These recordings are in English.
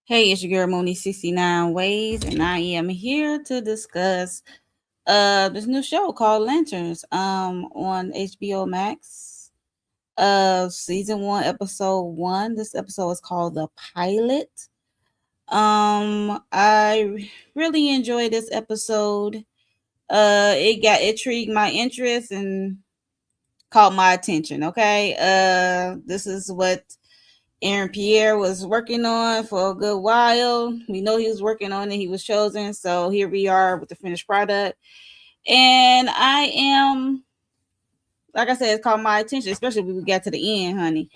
Hey, it's your girl Mooney 69 Ways, and I am here to discuss this new show called Lanterns on HBO Max. Season 1, episode 1. This episode is called The Pilot. I really enjoyed this episode. It intrigued my interest and caught my attention, okay? This is what Aaron Pierre was working on for a good while. We know he was working on it. He was chosen. So here we are with the finished product. And I am, like I said, it's caught my attention, especially when we got to the end, honey.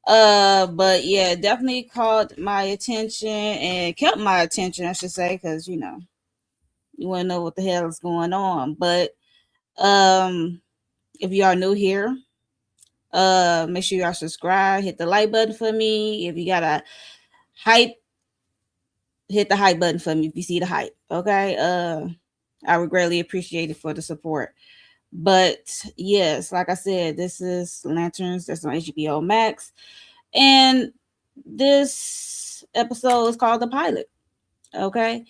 But yeah, definitely caught my attention and kept my attention, I should say, because you want to know what the hell is going on. But if you are new here, make sure y'all subscribe, hit the like button for me. If you got a hype, hit the hype button for me if you see the hype. Okay. I would greatly appreciate it for the support. But yes, like I said, this is Lanterns that's on HBO Max. And this episode is called The Pilot. Okay.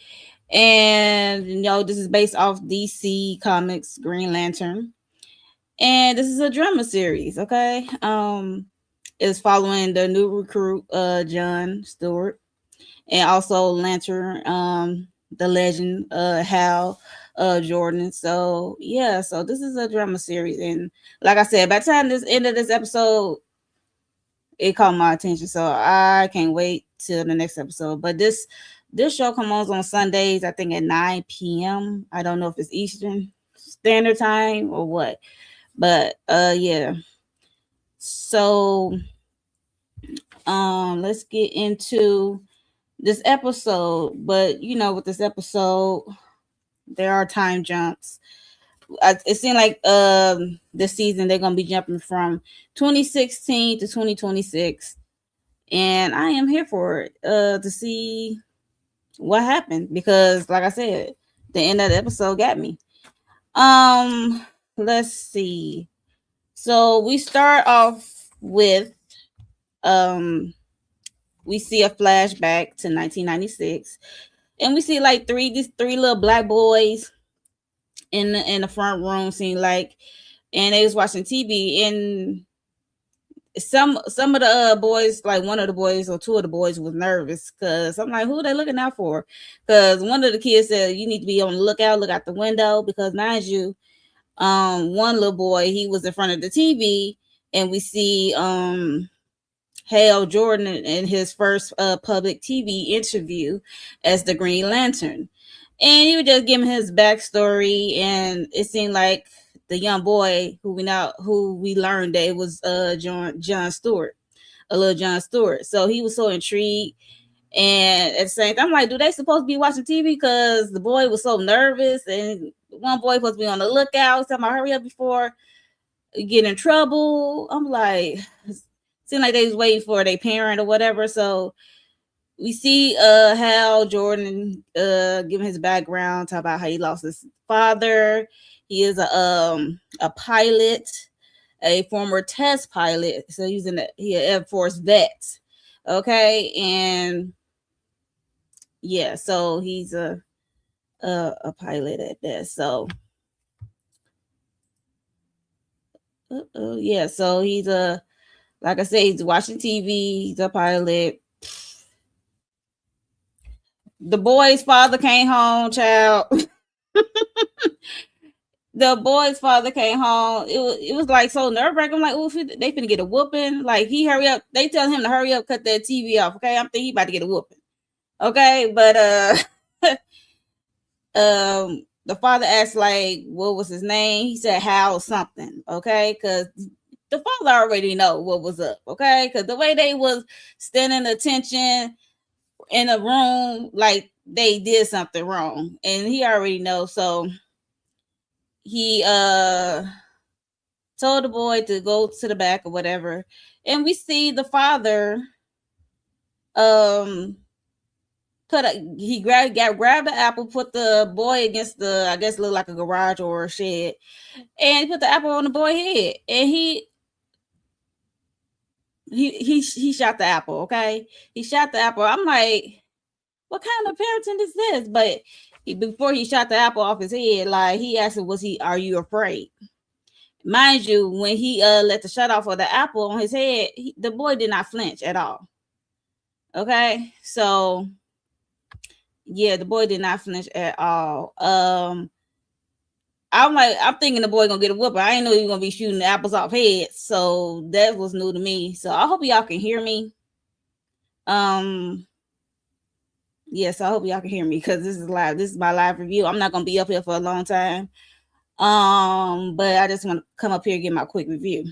And this is based off DC Comics Green Lantern. And this is a drama series, okay? It's following the new recruit, John Stewart, and also Lantern, the legend, Hal Jordan. So yeah, so this is a drama series, and like I said, by the time this end of this episode, it caught my attention. So I can't wait till the next episode. But this show comes on Sundays, I think at 9 p.m. I don't know if it's Eastern Standard Time or what, but yeah. So let's get into this episode. But with this episode, there are time jumps. It seemed like this season they're gonna be jumping from 2016 to 2026, and I am here for it to see what happened, because like I said, the end of the episode got me. Let's see. So we start off with we see a flashback to 1996, and we see like these three little black boys in the front room, seem like, and they was watching TV, and some of the boys, like one of the boys or two of the boys, was nervous, because I'm like, who are they looking out for? Because one of the kids said, you need to be on the lookout, look out the window, because mind you, one little boy, he was in front of the TV, and we see Hal Jordan in his first public TV interview as the Green Lantern. And he was just giving his backstory, and it seemed like the young boy who we learned that it was John Stewart, a little John Stewart. So he was so intrigued. And at the same time, I'm like, do they supposed to be watching TV? Because the boy was so nervous, and one boy supposed to be on the lookout, talking about hurry up before you get in trouble. I'm like, seemed like they was waiting for their parent or whatever. So we see Hal Jordan giving his background, talk about how he lost his father. He is a pilot, a former test pilot. So he's an Air Force vet. Okay, and yeah, so he's a pilot at that. So yeah, so he's like I said, he's watching TV. He's a pilot. The boy's father came home, child. The boy's father came home. It was like so nerve wracking. I'm like, oh, they finna get a whooping. Like, he hurry up. They tell him to hurry up, cut that TV off. Okay, I'm thinking he about to get a whooping. Okay, but the father asked, like, what was his name? He said Hal something. Okay, because the father already know what was up. Okay, because the way they was standing attention in a room, like they did something wrong, and he already knows. So he told the boy to go to the back or whatever, and we see the father grabbed the apple, put the boy against the, I guess, look like a garage or a shed, and he put the apple on the boy's head, and he shot the apple. Okay, he shot the apple. I'm like, what kind of parenting is this? But before he shot the apple off his head, like he asked him, are you afraid? Mind you, when he let the shot off of the apple on his head, the boy did not flinch at all. Okay, so yeah, the boy did not flinch at all. I'm thinking the boy gonna get a whooping. I didn't know he was gonna be shooting the apples off heads, so that was new to me. So I hope y'all can hear me. Yes, I hope y'all can hear me because this is live. This is my live review. I'm not gonna be up here for a long time. But I just want to come up here and get my quick review.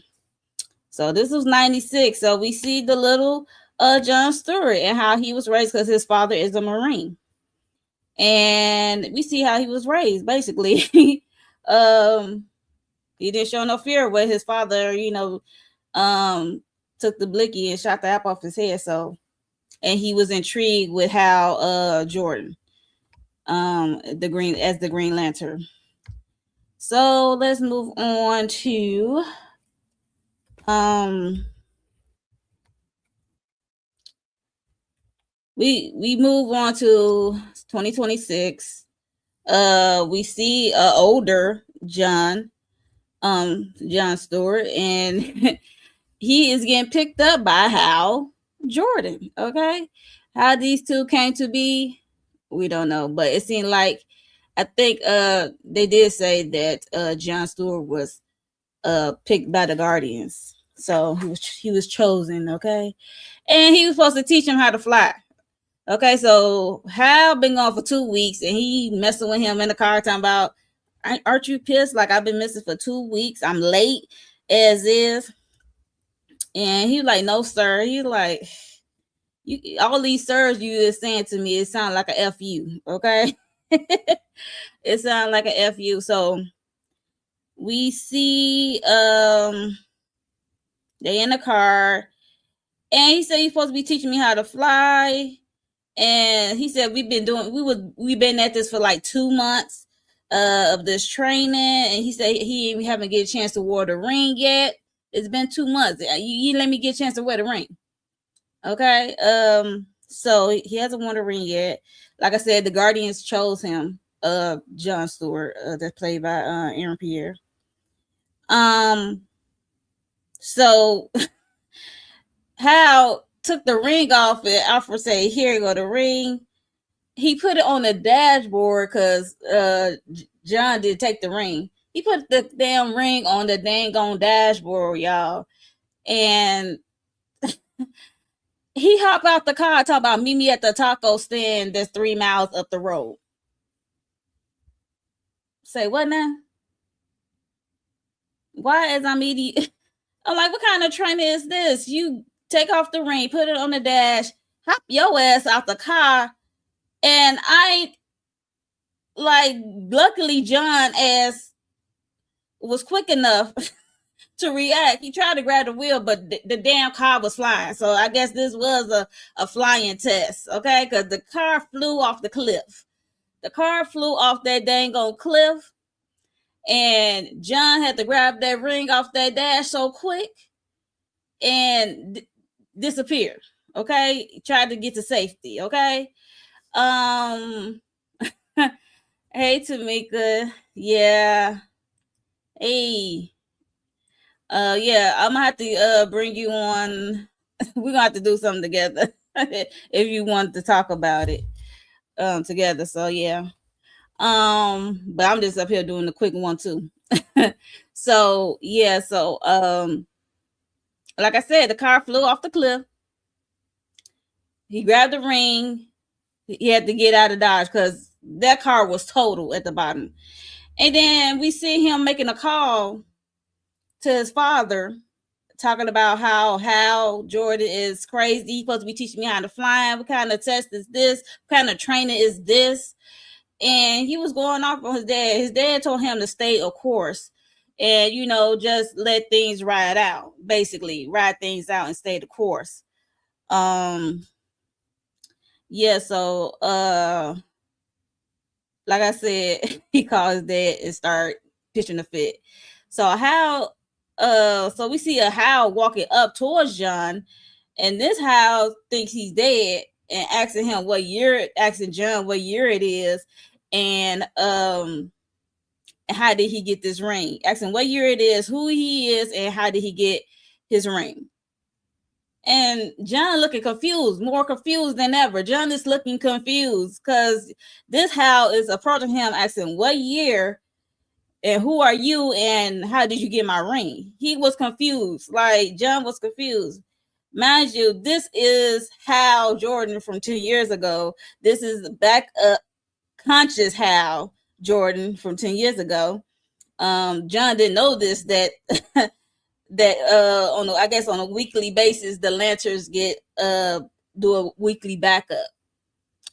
So this was 96. So we see the little John Stewart and how he was raised because his father is a Marine. And we see how he was raised, basically. He didn't show no fear when his father, took the blicky and shot the apple off his head. So, and he was intrigued with Hal Jordan, the Green Lantern. So let's move on to we move on to 2026. We see older John Stewart, and he is getting picked up by Hal Jordan. Okay, how these two came to be, we don't know, but it seemed like, I think they did say that John Stewart was picked by the Guardians, so he was chosen. Okay, and he was supposed to teach him how to fly. Okay, so Hal been gone for 2 weeks, and he messing with him in the car, talking about, aren't you pissed? Like, I've been missing for 2 weeks. I'm late as is. And he was like, no, sir. He's like, all these sirs you is saying to me, it sounds like a F-U. Okay. It sounds like a F-U. So we see they in the car, and he said, you're supposed to be teaching me how to fly. And he said, we've been at this for like 2 months of this training. And he said he haven't get a chance to wear the ring yet. It's been 2 months. You let me get a chance to wear the ring. Okay. So he hasn't worn the ring yet. Like I said, the Guardians chose him, John Stewart, that's played by Aaron Pierre. So Hal took the ring off and Alfred said, here you go, the ring. He put it on the dashboard because John did take the ring. He put the damn ring on the dang on dashboard, y'all. And he hopped out the car, talking about, meet me at the taco stand that's 3 miles up the road. Say what now? Why is I'm eating? I'm like, what kind of training is this? You take off the ring, put it on the dash, hop your ass out the car. And luckily John ass was quick enough to react. He tried to grab the wheel, but the damn car was flying. So I guess this was a flying test, okay? Because the car flew off the cliff. The car flew off that dang old cliff, and John had to grab that ring off that dash so quick and disappeared, okay? Tried to get to safety, okay? Hey, Tamika. Yeah. Hey. Yeah, I'm gonna have to bring you on. We're gonna have to do something together if you want to talk about it together. So yeah. But I'm just up here doing the quick one too. So yeah, so like I said, the car flew off the cliff. He grabbed the ring. He had to get out of Dodge because that car was total at the bottom. And then we see him making a call to his father, talking about how Hal Jordan is crazy. He's supposed to be teaching me how to fly. What kind of test is this? What kind of training is this? And he was going off on his dad. His dad told him to stay a course and, just let things ride out. Basically, ride things out and stay the course. Yeah, so like I said, he called his dad and started pitching a fit. So so we see a Hal walking up towards John, and this Hal thinks he's dead, and asking John what year it is, and how did he get this ring? Asking what year it is, who he is, and how did he get his ring? And John looking confused, more confused than ever. John is looking confused because this Hal is approaching him, asking what year and who are you and how did you get my ring? He was confused. Like, John was confused. Mind you, this is Hal Jordan from 2 years ago. This is back up conscious Hal Jordan from 10 years ago. John didn't know this, that that on a weekly basis the Lanterns get do a weekly backup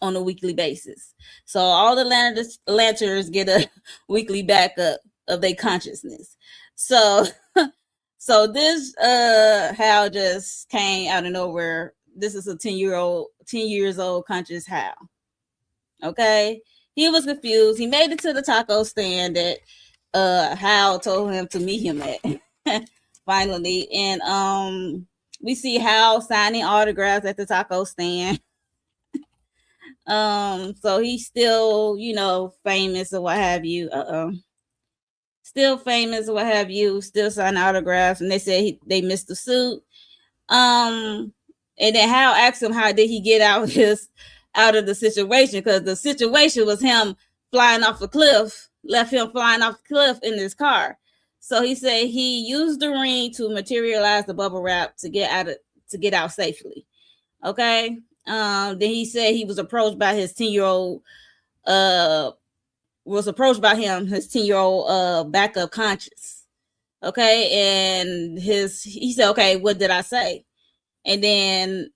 on a weekly basis. So all the Lanterns get a weekly backup of their consciousness. So so this Hal just came out of nowhere. This is a 10 years old conscious Hal. Okay, he was confused. He made it to the taco stand that Hal told him to meet him at. Finally, and we see Hal signing autographs at the taco stand. So he's still, famous or what have you. Still famous or what have you, still signing autographs, and they said they missed the suit. And then Hal asked him how did he get out of the situation, because the situation was him flying off the cliff, left him flying off the cliff in his car. So he said he used the ring to materialize the bubble wrap to get out safely. Okay. Then he said he was approached by his 10-year-old his 10-year-old backup conscious. Okay. And he said, okay, what did I say? And then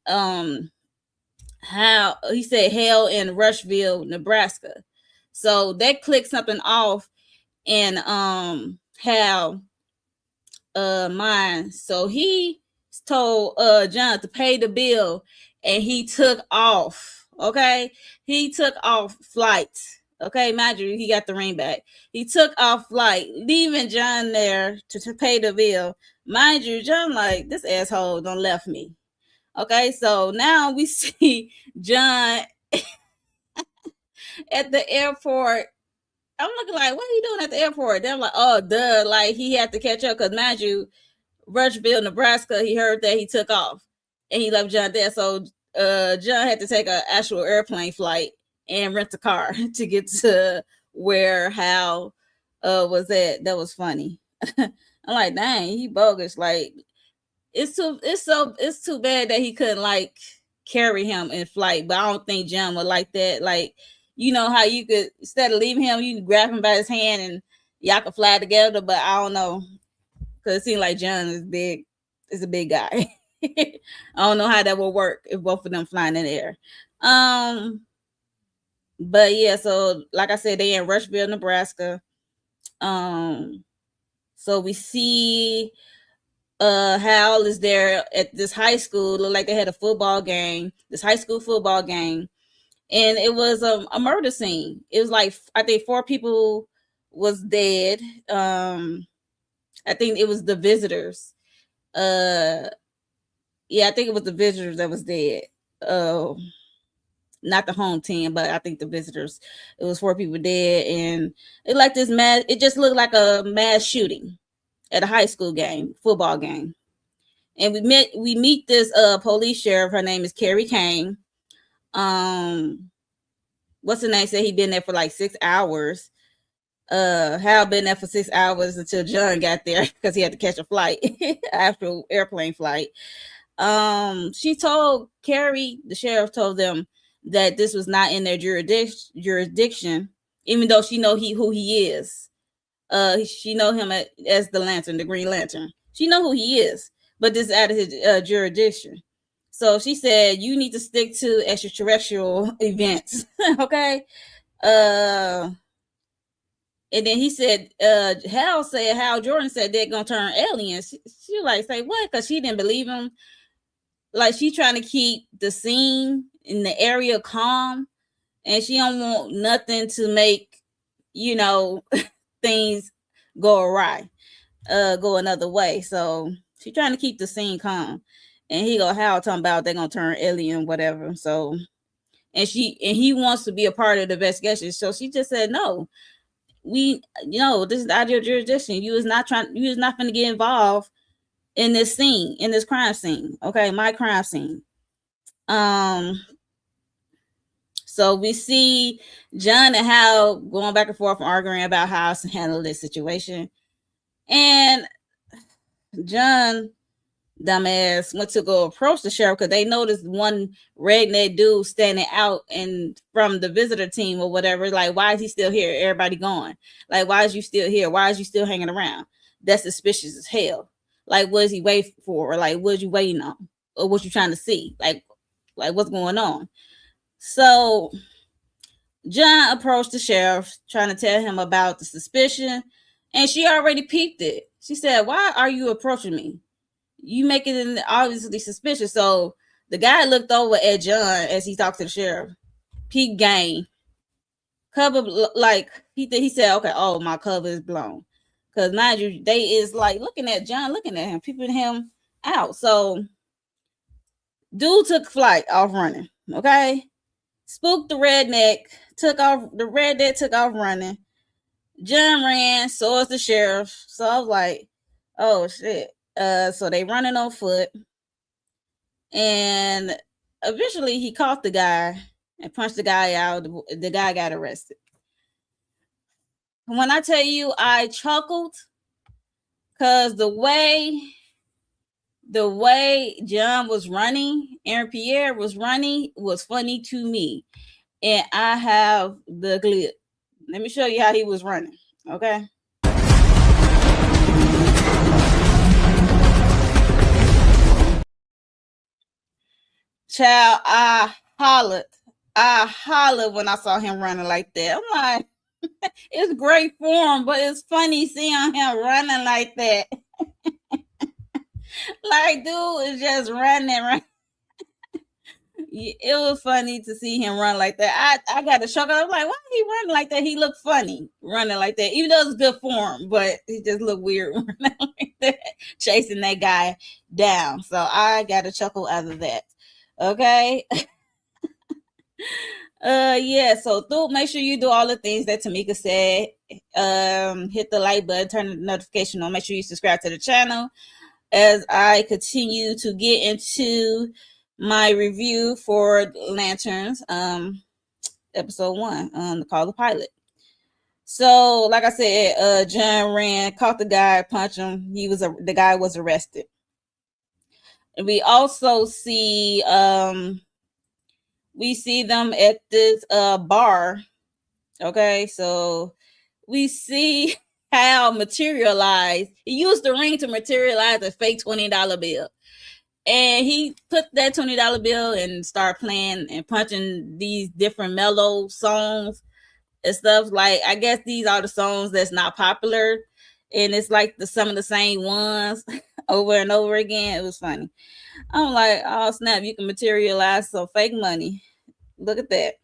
he said Hale in Rushville, Nebraska. So that clicked something off in Hal mind. So he told John to pay the bill, and he took off. Okay, he took off flight. Okay, mind you, he got the ring back. He took off flight, leaving John there to pay the bill. Mind you, John like, this asshole don't left me. Okay, so now we see John at the airport. I'm looking like, what are you doing at the airport? They're like, oh, duh. Like, he had to catch up because, mind you, Rushville, Nebraska, he heard that he took off and he left John there. So John had to take an actual airplane flight and rent a car to get to where Hal was at. That was funny. I'm like, dang, he bogus. Like, it's too bad that he couldn't like carry him in flight. But I don't think John would like that. Like, you know how you could, instead of leaving him, you can grab him by his hand and y'all can fly together. But I don't know, because it seems like John is big. Is a big guy. I don't know how that will work if both of them flying in the air. But yeah, so like I said, they in Rushville, Nebraska. So we see Hal is there at this high school. Looked like they had a football game, this high school football game. And it was a murder scene. It was like, I think 4 people was dead. I think it was the visitors. I think it was the visitors that was dead. Not the home team, but I think the visitors. It was 4 people dead, and it just looked like a mass shooting at a high school game, football game. And we meet this police sheriff. Her name is Carrie Kane. What's the name? Said he'd been there for like 6 hours. Hal been there for 6 hours until John got there because he had to catch a flight after airplane flight. She told Carrie, the sheriff told them that this was not in their jurisdiction, even though she know who he is. She know him as the Lantern, the Green Lantern. She know who he is, but this is out of his jurisdiction. So she said, you need to stick to extraterrestrial events. Okay. And then he said, Hal Jordan said they're going to turn aliens. She like, say what? Because she didn't believe him. Like, she trying to keep the scene in the area calm. And she don't want nothing to make, things go awry, go another way. So she's trying to keep the scene calm. And he go, Hal talking about they're gonna turn alien, whatever. So and he wants to be a part of the investigation. So she just said, no, this is out of your jurisdiction. You is not gonna get involved in this scene, in this crime scene. Okay, my crime scene. So we see John and Hal going back and forth and arguing about how to handle this situation. And John, dumbass, went to go approach the sheriff because they noticed one redneck dude standing out and from the visitor team or whatever. Like, why is he still here? Everybody gone. Like, why is you still here? Why is you still hanging around? That's suspicious as hell. Like, what is he waiting for? Or like, what is you waiting on? Or what you trying to see? Like what's going on? So John approached the sheriff, trying to tell him about the suspicion, and she already peeped it. She said, "Why are you approaching me? You make it obviously suspicious." So the guy looked over at John as he talked to the sheriff. Peak game. Cover, like, he said, okay, oh, my cover is blown. Because mind you, they is like looking at John, looking at him, peeping him out. So dude took flight off running. Okay. Spooked the redneck, took off running. John ran, so is the sheriff. So I was like, oh shit. So they running on foot. And eventually he caught the guy and punched the guy out. The guy got arrested. When I tell you I chuckled, because the way John was running, Aaron Pierre was running, was funny to me. And I have the clip. Let me show you how he was running. Okay. Child, I hollered when I saw him running like that. I'm like, it's great form, but it's funny seeing him running like that. Like, dude is just running. It was funny to see him run like that. I got a shock. I was like, why is he running like that? He looked funny running like that, even though it's good form, but he just looked weird running like that, chasing that guy down. So I got a chuckle out of that. Okay. Yeah, so make sure you do all the things that Tamika said. Hit the like button, turn the notification on, make sure you subscribe to the channel as I continue to get into my review for Lanterns, episode 1, called The Pilot. So, like I said, John ran, caught the guy, punched him. The guy was arrested. And we also see them at this bar. Okay, so we see Hal materialize. He used the ring to materialize a fake $20 bill. And he put that $20 bill and started playing and punching these different mellow songs and stuff. Like, I guess these are the songs that's not popular. And it's like some of the same ones over and over again. It was funny. I'm like, oh snap, you can materialize some fake money. Look at that.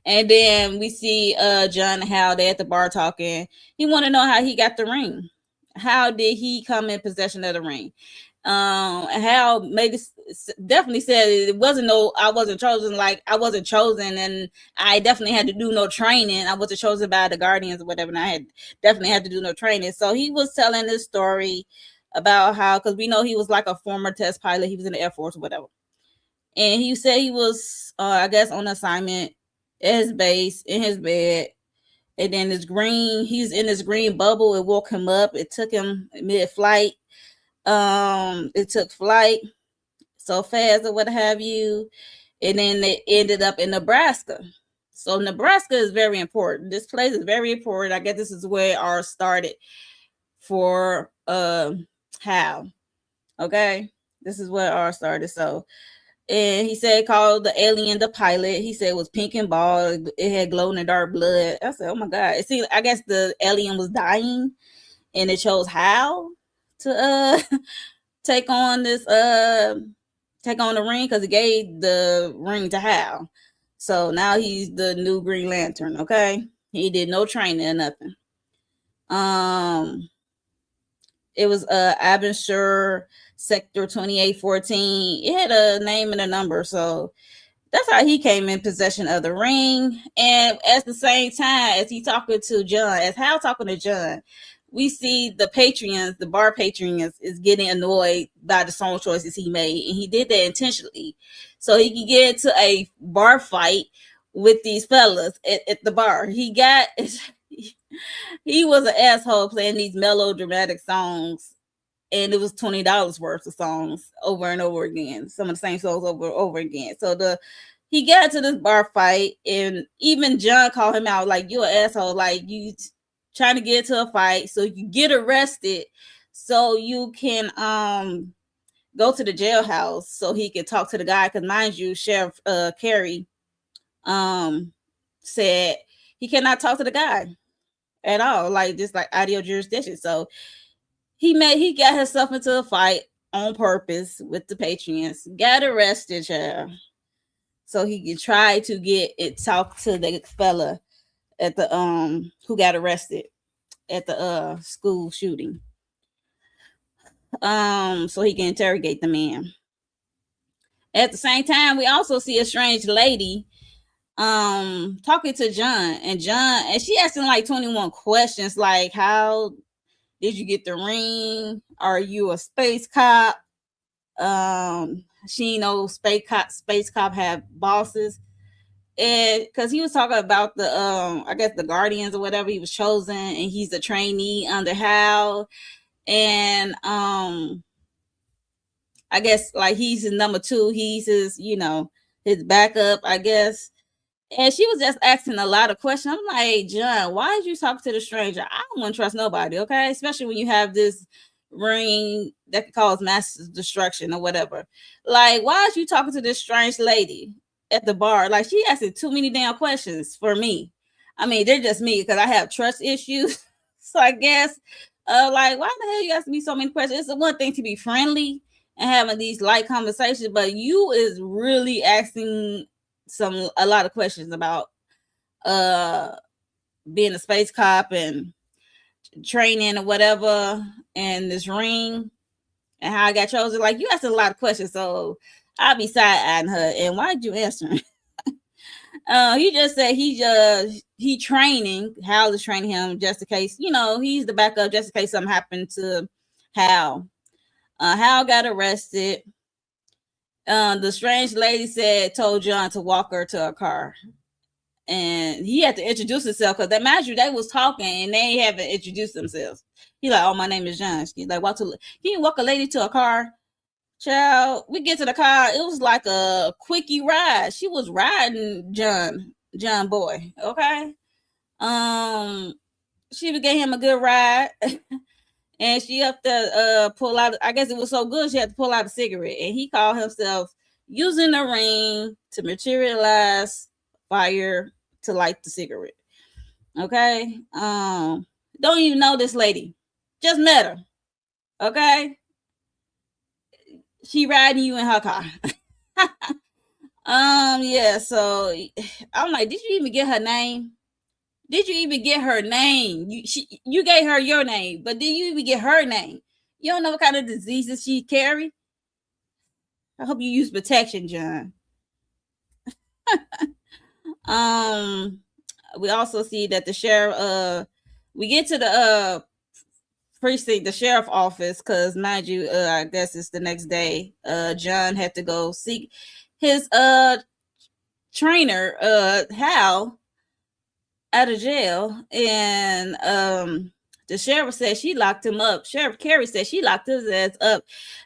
And then we see John and Hal, they at the bar talking. He want to know how he got the ring. How did he come in possession of the ring? Hal definitely said it wasn't I wasn't chosen. Like, I wasn't chosen, and I definitely had to do no training. I wasn't chosen by the Guardians or whatever, and I definitely had to do no training. So he was telling this story about how, because we know he was like a former test pilot. He was in the Air Force or whatever. And he said he was, I guess, on assignment at his base, in his bed. And then he's in this green bubble. It woke him up. It took him mid-flight. It took flight so fast or what have you. And then they ended up in Nebraska. So Nebraska is very important. This place is very important. I guess this is where ours started for Hal. Okay. This is where ours started. So, and he said called the alien the pilot. He said it was pink and bald. It had glow in the dark blood. I said, oh my God. See, I guess the alien was dying and it chose Hal to take on the ring, because it gave the ring to Hal. So now he's the new Green Lantern. Okay. He did no training or nothing. It was Abin Sur Sector 2814. It had a name and a number, so that's how he came in possession of the ring. And at the same time, as he talking to John, as Hal talking to John, we see the patrons, the bar patrons, is getting annoyed by the song choices he made, and he did that intentionally, so he could get into a bar fight with these fellas at the bar. He was an asshole playing these melodramatic songs, and it was $20 worth of songs over and over again. Some of the same songs over and over again. So he got into this bar fight, and even John called him out, like, you an asshole, like, you trying to get into a fight so you get arrested so you can go to the jailhouse so he could talk to the guy. Because mind you, Sheriff Carey said he cannot talk to the guy at all, like, just like audio jurisdiction. So he got himself into a fight on purpose with the patrons, got arrested, child, so he could try to talk to the fella at the who got arrested at the school shooting, so he can interrogate the man. At the same time, we also see a strange lady talking to John, and she asking like 21 questions, like, how did you get the ring? Are you a space cop? She knows space cop have bosses. And because he was talking about the I guess the Guardians or whatever, he was chosen, and he's a trainee under Hal. And I guess like he's his number two, he's his, his backup, I guess. And she was just asking a lot of questions. I'm like, John, why did you talk to the stranger? I don't want to trust nobody, okay? Especially when you have this ring that could cause mass destruction or whatever. Like, why is you talking to this strange lady at the bar? Like, she asking too many damn questions for me. I mean, they're just me because I have trust issues. So I guess, like, why the hell you asking me so many questions? It's one thing to be friendly and having these light conversations, but you is really asking a lot of questions about being a space cop and training or whatever, and this ring and how I got chosen. Like, you asked a lot of questions, so I'll be side-eyeing her. And why did you answer? He just said he training. Hal is training him just in case, he's the backup just in case something happened to Hal. Hal got arrested. The strange lady told John to walk her to a car, and he had to introduce himself because that imagine they was talking and they haven't introduced themselves. He like, oh, my name is John. He's like, can you walk a lady to a car? Child, we get to the car. It was like a quickie ride. She was riding John boy. Okay. She gave him a good ride. And she have to pull out, I guess it was so good, she had to pull out a cigarette. And he called himself using the ring to materialize fire to light the cigarette. Okay? Don't even know this lady. Just met her. Okay? She riding you in her car. Yeah, so I'm like, did you even get her name? Did you even get her name? You gave her your name, but did you even get her name? You don't know what kind of diseases she carry? I hope you use protection, John. We also see that the sheriff, we get to the precinct, the sheriff office, because mind you, I guess it's the next day. John had to go seek his trainer, Hal, out of jail, and the sheriff said she locked him up. Sheriff Carey said she locked his ass up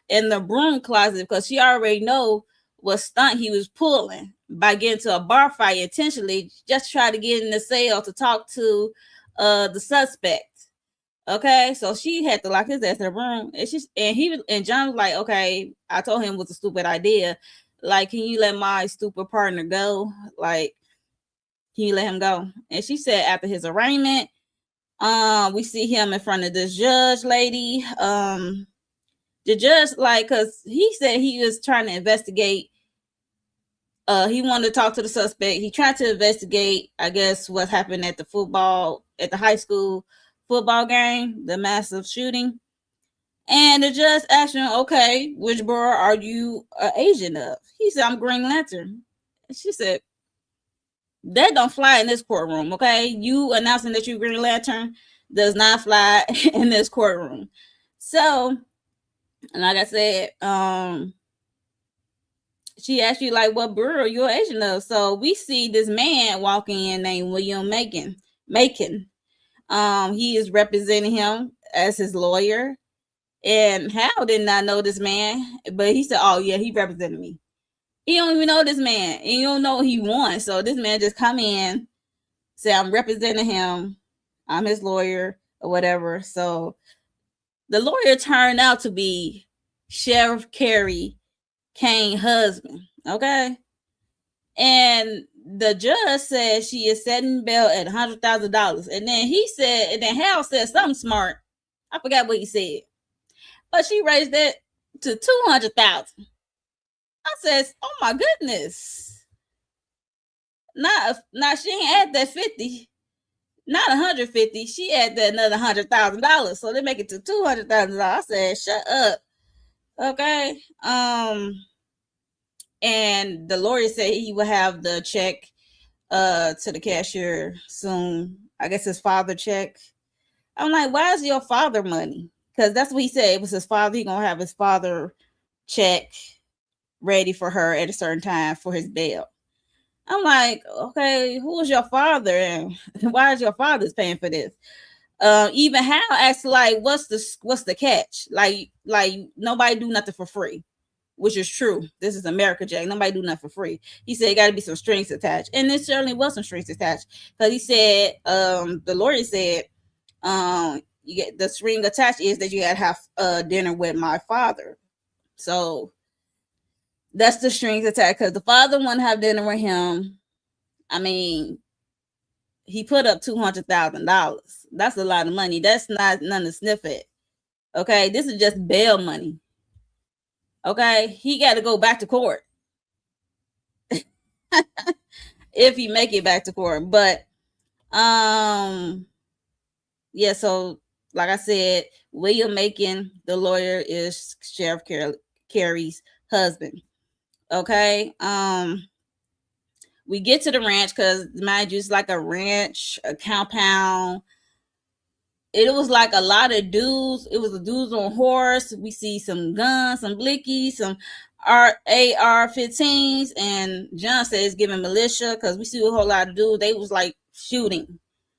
in the broom closet because she already know what stunt he was pulling by getting to a bar fight intentionally, just try to get in the cell to talk to the suspect. Okay, so she had to lock his ass in the room, and John was like, okay, I told him it was a stupid idea. Like, can you let my stupid partner go? Like, can you let him go? And she said after his arraignment, we see him in front of this judge lady. The judge, like, because he said he was trying to investigate. He wanted to talk to the suspect. He tried to investigate, I guess, what happened at the high school football game, the massive shooting. And the judge asked him, okay, which borough are you an agent of? He said, I'm Green Lantern. And she said, that don't fly in this courtroom, okay? You announcing that you Green Lantern does not fly in this courtroom. So, like I said, she asked you like what borough you're an agent of. So we see this man walking in named William Macon. He is representing him as his lawyer. And Hal did not know this man, but he said, "Oh yeah, he represented me." He don't even know this man. He don't know he won. So this man just come in, say, "I'm representing him. I'm his lawyer or whatever." So the lawyer turned out to be Sheriff Carey Kane's husband. Okay, and the judge said she is setting bail at $100,000, and then he said, and then Hal said something smart. I forgot what he said. But she raised that to 200,000. I says, "Oh my goodness!" Not she ain't add that 50, not 150. She add that another $100,000, so they make it to $200,000. I said, "Shut up, okay." And the lawyer said he will have the check to the cashier soon. I guess his father check. I'm like, why is your father money? Because that's what he said. It was his father. He gonna have his father check ready for her at a certain time for his bail. I'm like, okay, who is your father and why is your father's paying for this? Even Hal asked like, what's the catch? Like nobody do nothing for free, which is true. This is America, Jack. Nobody do nothing for free. He said it got to be some strings attached, and there certainly was some strings attached because he said, the lawyer said, you get the string attached is that you got to have dinner with my father. So that's the strings attached because the father want to have dinner with him. I mean, he put up $200,000. That's a lot of money. That's not none to sniff at. Okay, this is just bail money. Okay, he got to go back to court if he make it back to court. But yeah. So like I said, William Macon, the lawyer, is Sheriff Carey's husband. Okay. We get to the ranch because mind you, it's like a ranch, a compound. It was like a lot of dudes. It was a dudes on horse. We see some guns, some blickies, some AR-15s, and John says giving militia because we see a whole lot of dudes. They was like shooting,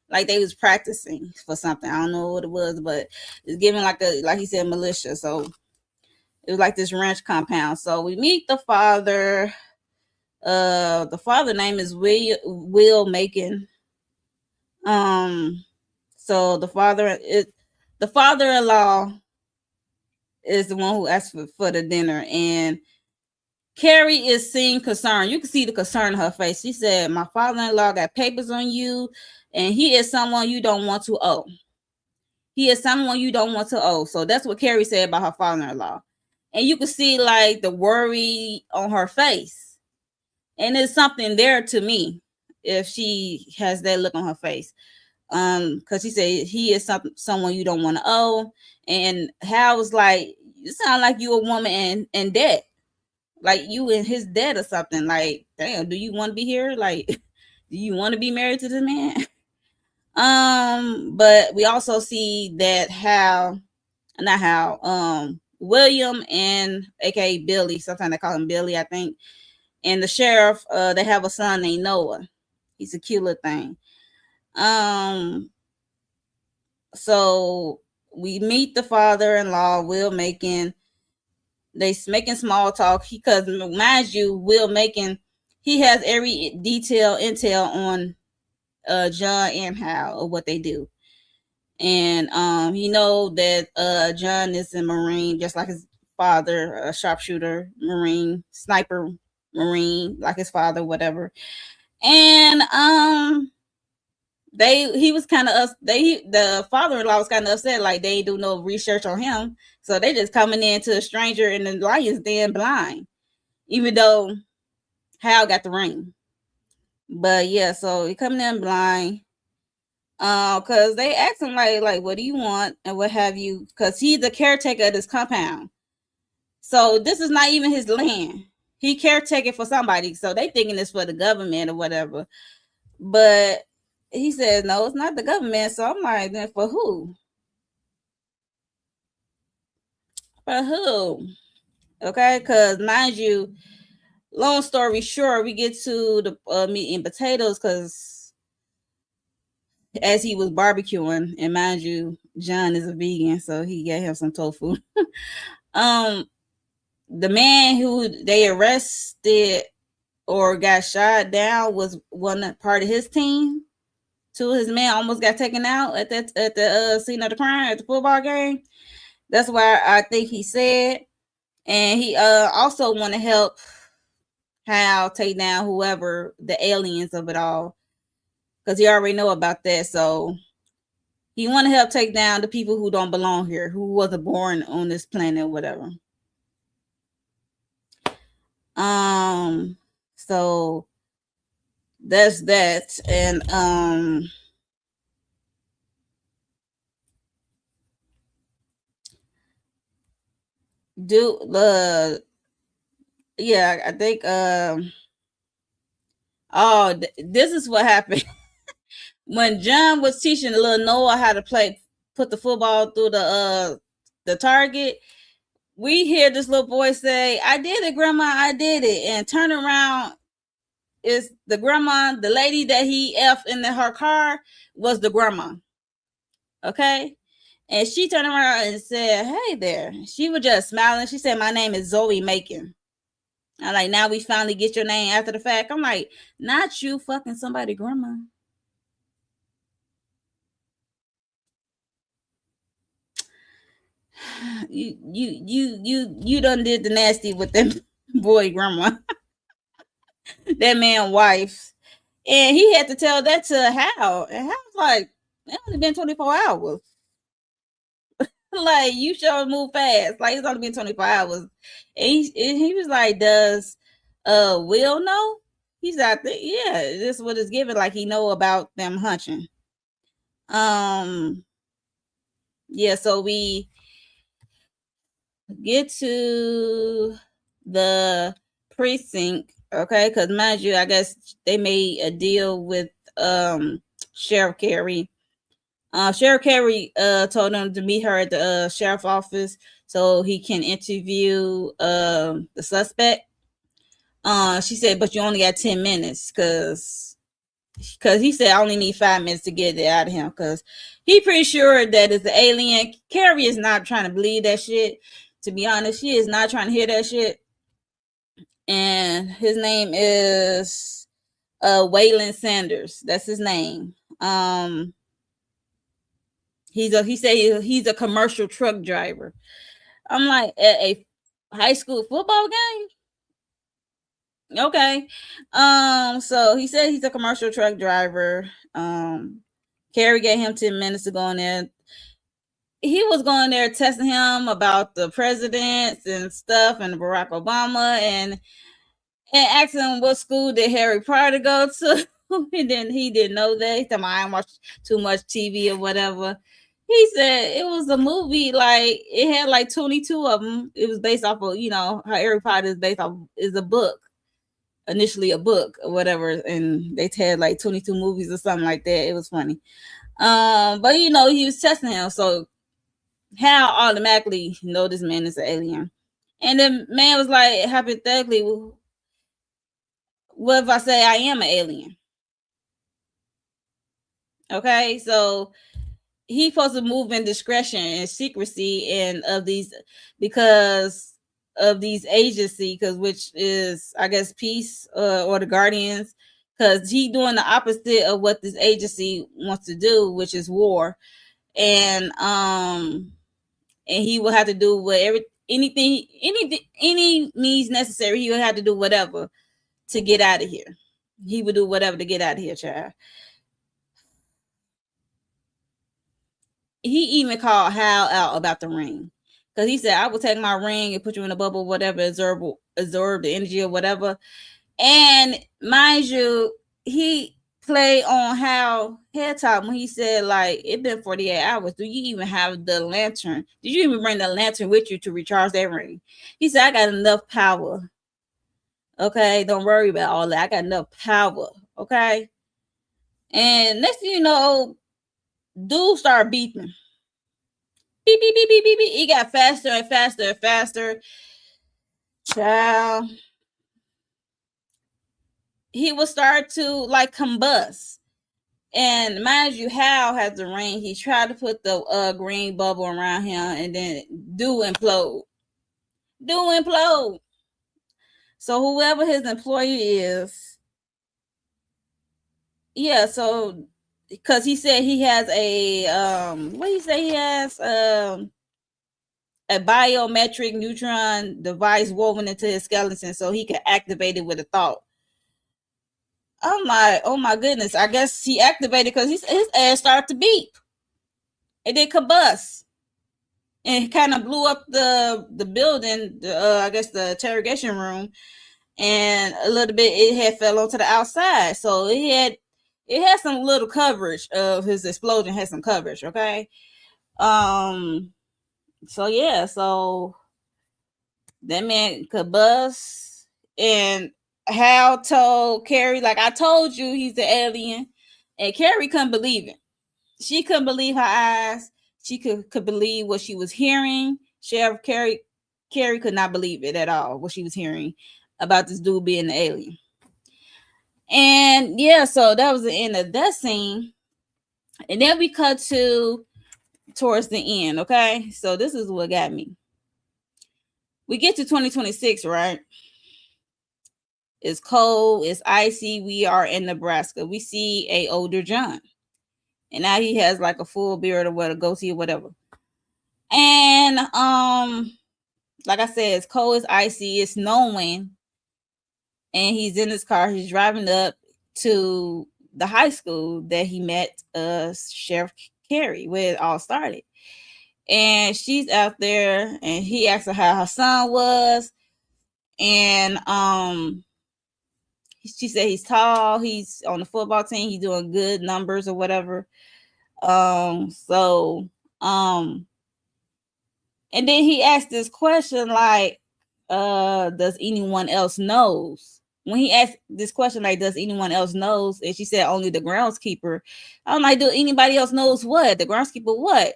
like they was practicing for something. I don't know what it was, but it's giving like he said, militia. So it was like this ranch compound. So we meet the father. The father name is Will Macon. So the father-in-law is the one who asked for the dinner, and Carrie is seeing concern. You can see the concern in her face. She said, "My father-in-law got papers on you, and he is someone you don't want to owe. He is someone you don't want to owe." So that's what Carrie said about her father-in-law, and you can see like the worry on her face, and it's something there to me if she has that look on her face. Because he said he is someone you don't want to owe, and Hal was like, "You sound like you a woman in debt, like you in his debt or something. Like, damn, do you want to be here? Like, do you want to be married to this man?" But we also see that William and aka Billy, sometimes they call him Billy, I think, and the sheriff, they have a son named Noah. He's a cute little thing. So we meet the father-in-law, Will Macon. They making small talk because, mind you, Will Macon, he has every intel on John and Hal of what they do, and he know that John is a Marine, just like his father, a sharpshooter Marine, sniper Marine, like his father, whatever. And the father-in-law was kind of upset, like they do no research on him, so they just coming in to a stranger in the lion's den blind, even though Hal got the ring. But yeah, so he coming in blind. Because they asked him like, what do you want and what have you? Because he's the caretaker of this compound. So this is not even his land. He caretaking for somebody. So they thinking it's for the government or whatever. But he says, no, it's not the government. So I'm like, then for who? For who? Okay, because mind you, long story short, we get to the meat and potatoes because as he was barbecuing, and mind you, John is a vegan, so he gave him some tofu. The man who they arrested or got shot down was one part of his team. Two of his men almost got taken out at the scene of the crime at the football game. That's why I think he said, and he also want to help Hal take down whoever the aliens of it all, because he already know about that. So he want to help take down the people who don't belong here, who wasn't born on this planet, or whatever. So that's that, and do the yeah, I think this is what happened when John was teaching the little Noah how to put the football through the target. We hear this little boy say, "I did it, Grandma, I did it," and turn around, is the grandma, the lady that he F in her car was the grandma. Okay. And she turned around and said, "Hey there." She was just smiling. She said, "My name is Zoe Macon." I'm like, now we finally get your name after the fact. I'm like, not you fucking somebody grandma. You done did the nasty with them boy grandma. That man wife. And he had to tell that to Hal. And Hal's like, it only been 24 hours. Like, you sure move fast. Like, it's only been 24 hours. And he was like, does Will know? He's out there. Yeah, this is what it's given. Like, he know about them hunching. Yeah, so we get to the precinct, okay? Because mind you, I guess they made a deal with Sheriff Carey. Sheriff Carey told him to meet her at the sheriff's office so he can interview the suspect. She said, but you only got 10 minutes because he said I only need 5 minutes to get it out of him because he pretty sure that it's the alien. Carrie is not trying to believe that shit. To be honest, she is not trying to hear that shit. And his name is Waylon Sanders. That's his name. He said he's a commercial truck driver. I'm like, at a high school football game? Okay. So he said he's a commercial truck driver. Carrie gave him 10 minutes to go in there. He was going there testing him about the presidents and stuff and Barack Obama and asking him what school did Harry Potter go to. He didn't know that. He told me I watched too much TV or whatever. He said it was a movie, like it had like 22 of them. It was based off of, how Harry Potter is based off is a book. Initially a book or whatever, and they had like 22 movies or something like that. It was funny. But he was testing him, so Hal automatically know this man is an alien. And the man was like, hypothetically, what if I say I am an alien? Okay, so he's supposed to move in discretion and secrecy and of these because of these agency, because which is I guess peace or the Guardians, because he doing the opposite of what this agency wants to do, which is war. And he will have to do any means necessary. He will have to do whatever to get out of here. He would do whatever to get out of here, child. He even called Hal out about the ring, because he said, I will take my ring and put you in a bubble, whatever, absorb the energy or whatever. And mind you, he play on how head top when he said like it been 48 hours. Do you even have the lantern? Did you even bring the lantern with you to recharge that ring? He said, I got enough power. Okay, don't worry about all that. I got enough power. Okay. And next thing you know, dude started beeping. Beep, beep, beep, beep, beep, beep. He got faster and faster and faster. Child. He would start to like combust. And mind you, Hal has the ring. He tried to put the green bubble around him, and then do implode. So whoever his employer is, yeah. So because he said he has a what do you say he has a biometric neutron device woven into his skeleton, so he can activate it with a thought. Oh my goodness! I guess he activated because his ass started to beep. It did combust, and it kind of blew up the building. I guess the interrogation room, and a little bit it had fell onto the outside. So it had some little coverage of his explosion. Had some coverage, okay. So yeah, so that man combust, and Hal told Carrie, like, I told you he's the alien, and Carrie couldn't believe it. She couldn't believe her eyes. She could believe what she was hearing. Sheriff Carrie could not believe it at all, what she was hearing about this dude being the alien. And yeah, so that was the end of that scene. And then we cut to towards the end, okay? So this is what got me. We get to 2026, right? It's cold, it's icy. We are in Nebraska. We see a older John. And now he has like a full beard or whatever, goatee or whatever. And like I said, it's cold, it's icy, it's snowing. And he's in his car. He's driving up to the high school that he met Sheriff Carrie, where it all started. And she's out there, and he asked her how her son was. And she said he's tall, he's on the football team, he's doing good numbers or whatever. And then he asked this question like, does anyone else knows? When he asked this question, like, does anyone else knows? And she said only the groundskeeper. I'm like, do anybody else knows what? The groundskeeper what?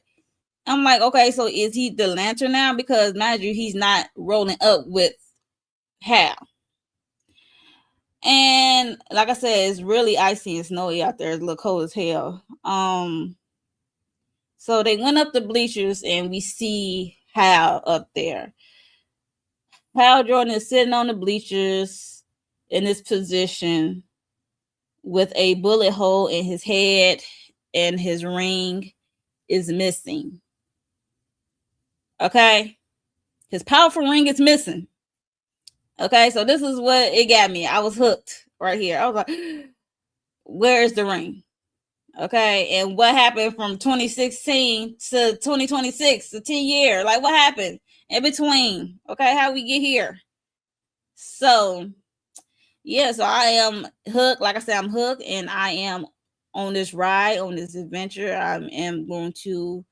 I'm like, okay, so is he the lantern now? Because mind you, he's not rolling up with Hal. And like I said, it's really icy and snowy out there. It's a little cold as hell. So they went up the bleachers, and we see Hal up there. Hal Jordan is sitting on the bleachers in this position with a bullet hole in his head, and his ring is missing. Okay? His powerful ring is missing. Okay, so this is what it got me. I was hooked right here. I was like, where's the ring? Okay, and what happened from 2016 to 2026, to 10 years? Like, what happened in between? Okay, how we get here? So, yeah, so I am hooked. Like I said, I'm hooked, and I am on this ride, on this adventure. I am going to.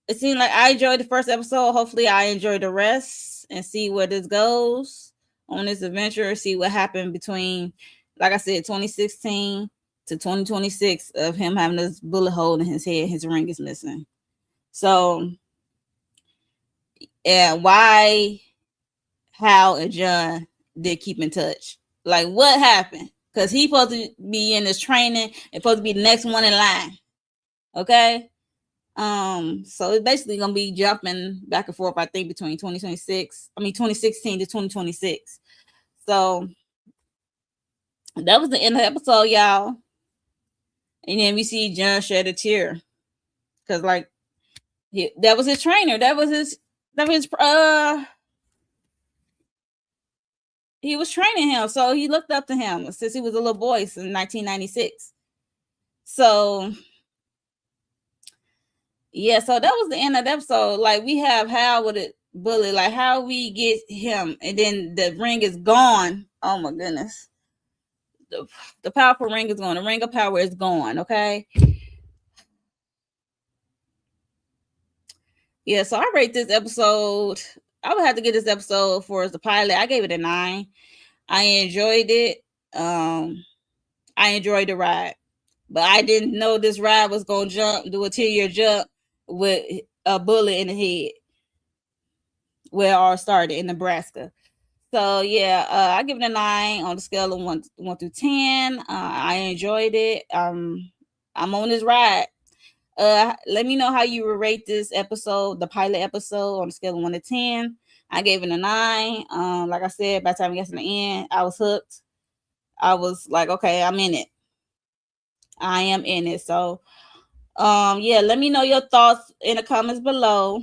It seemed like I enjoyed the first episode. Hopefully, I enjoy the rest and see where this goes on this adventure. See what happened between, like I said, 2016 to 2026 of him having this bullet hole in his head. His ring is missing. So, yeah, why Hal and John did keep in touch? Like, what happened? Because he's supposed to be in this training and supposed to be the next one in line. Okay. So it's basically gonna be jumping back and forth, I think, between 2016 to 2026. So that was the end of the episode, y'all. And then we see John shed a tear. Because like that was his trainer. He was training him. So he looked up to him since he was a little boy in 1996. So yeah, so that was the end of the episode. Like, we have Hal with a bullet. Like, how we get him, and then the ring is gone. Oh my goodness. the powerful ring is gone. The ring of power is gone. Okay. Yeah, so I rate this episode. I would have to get this episode for the pilot. I gave it a 9. I enjoyed it. I enjoyed the ride, but I didn't know this ride was gonna do a 10-year jump with a bullet in the head where it all started in Nebraska. So yeah, I give it a 9 on the scale of 1 through 10. I enjoyed it. I'm on this ride. Let me know how you would rate this episode, the pilot episode, on a scale of 1 to 10. I gave it a 9. Like I said, by the time we got to the end, I was hooked. I was like, okay, I'm in it. I am in it. So, yeah, let me know your thoughts in the comments below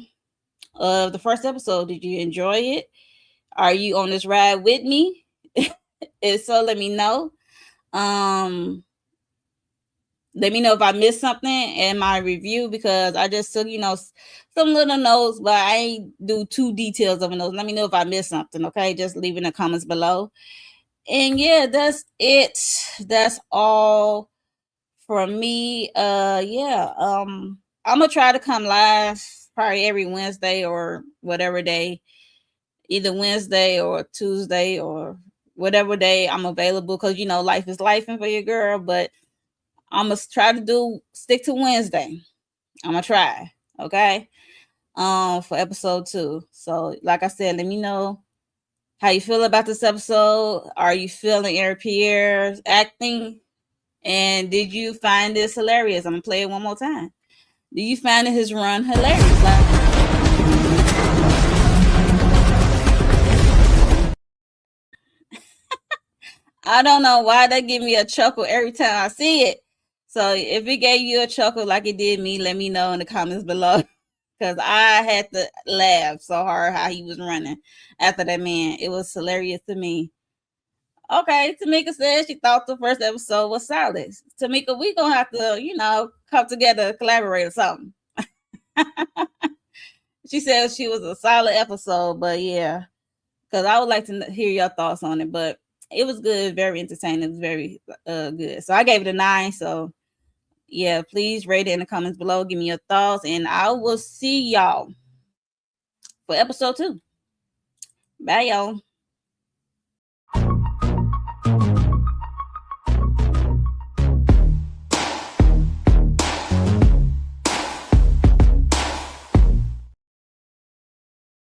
of the first episode. Did you enjoy it? Are you on this ride with me? If so, let me know. Let me know if I missed something in my review, because I just took, some little notes, but I ain't do too details of a note. Let me know if I missed something, okay? Just leave in the comments below. And yeah, that's it. That's all from me. Yeah. I'm gonna try to come live probably every Wednesday or whatever day, either Wednesday or Tuesday or whatever day I'm available, because life is life for your girl, but I'm gonna try to stick to Wednesday. I'm gonna try, okay? For episode 2. So, like I said, let me know how you feel about this episode. Are you feeling Eric Pierre's acting? And did you find this hilarious? I'm gonna play it one more time. Do you find his run hilarious? I don't know why they give me a chuckle every time I see it. So if it gave you a chuckle like it did me, let me know in the comments below. Because I had to laugh so hard how he was running after that man. It was hilarious to me. Okay, Tamika said she thought the first episode was solid. Tamika, we gonna have to, come together, collaborate or something. She said she was a solid episode, but yeah, because I would like to hear your thoughts on it. But it was good, very entertaining. It was very good. So I gave it a 9. So yeah, please rate it in the comments below. Give me your thoughts, and I will see y'all for episode 2. Bye, y'all.